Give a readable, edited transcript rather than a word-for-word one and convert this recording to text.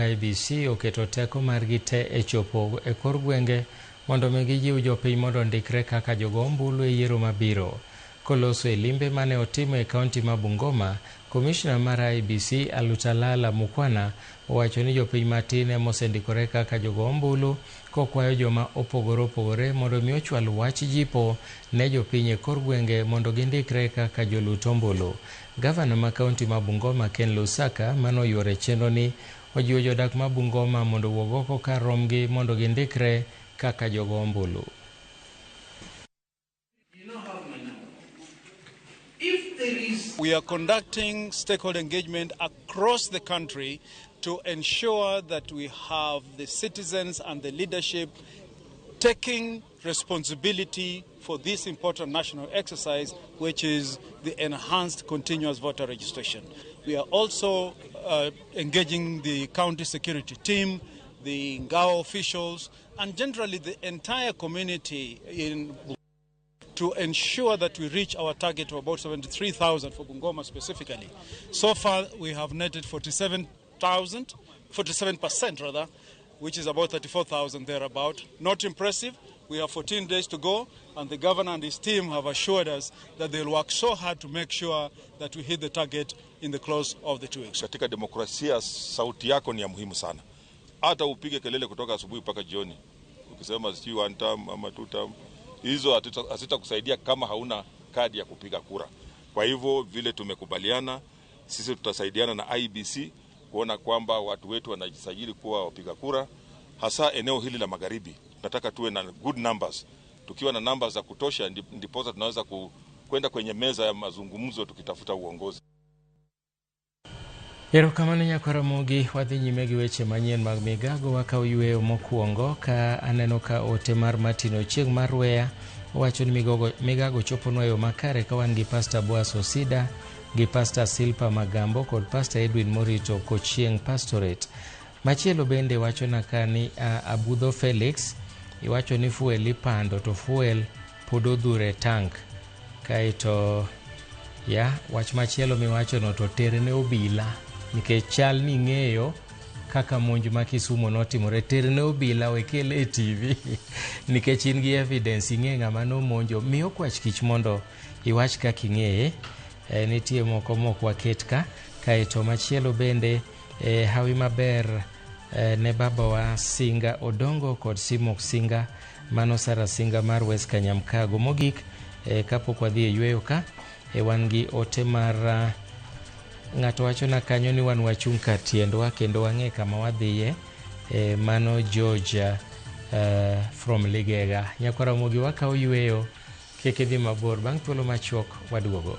IEBC oketo teko margi te e chopo e kor gwenge mondo mi gijiw jopiny mondo ndikre kaka jogo ombulu e yiero mabiro. Koloso e limbe mane otimo e kaunti ma Bungoma, Commissioner mar IEBC Alutalala Mukwana owacho ni jopiny matin emosendikore kaka jogo ombulu, kokwayo joma opogore mondo mi ochwal wach jipo ne jopiny e kor gwenge mondo gindikre kaka jolut ombulu. Gavana ma kaunti ma Bungoma Ken Lusaka manoyuore chenro ni ojiwo jodak ma Bungoma mondo wuog oko kar romgi mondo gindikre kaka jogo ombulu. We are conducting stakeholder engagement across the country to ensure that we have the citizens and the leadership taking responsibility for this important national exercise, which is the enhanced continuous voter registration. We are also engaging the county security team, the Ngao officials, and generally the entire community to ensure that we reach our target of about 73,000 for Bungoma specifically. So far, we have netted 47% rather, which is about 34,000 thereabout. Not impressive. We have 14 days to go, and the governor and his team have assured us that they'll work so hard to make sure that we hit the target in the close of the 2 weeks. Katika demokrasia, sauti yako ni ya muhimu sana. Hata upige kelele kutoka asubuhi mpaka jioni, ukisema si one term ama two term, hizo hazitakusaidia kama hauna kadi ya kupiga kura. Kwa hivyo vile tumekubaliana, sisi tutasaidiana na IEBC kuona kwamba watu wetu wanajisajili kuwa wapiga kura, hasa eneo hili la magharibi. Tunataka tuwe na good numbers. Tukiwa na numbers za kutosha ndipo tunaweza kwenda kwenye meza ya mazungumzo tukitafuta uongozi. Erokamano Nyakaramogi, wadhi nyime gi weche manyien mag migago wakaw yweyo mokwongo ka aneno ka ote mar Martin Ochieng mar Weya owacho ni migago choponwa yo makare ka wan gi Pastor Boaz Osida gi Pastor Silpa Magambo kod Pastor Edwin Morito Kochieng Pastorate. Machielo bende wacho na kani Abudho Felix iwacho ni fuel ipando to fuel pod odhure tank. Kaito wach machielo miwacho no to terne obila nikech chal ni ng'eyo kaka monj ma Kisumo notimore, terne obila wekele e TV nikech in gi evidence ing'e ng'ama nomonjo. Miyo kwach kich mondo iwach kaka ing'eye. Nitie moko waket ka. Kaito machielo bende hawi maber ne baba wa Singa Odongo kod Simok Singa mano Sara Singa mar West Kanyamkago. Mogik kapok wadhi e yweyo ka wan gi ote mar ng'ato wacho na kanyo ni wan wachung' ka tiendwa kendo wang'e kama wadhiye. Mano George from Ligega. Nyakaramogi wakaw yweyo kik idhi mabor, bang' thuolo machuok waduogo.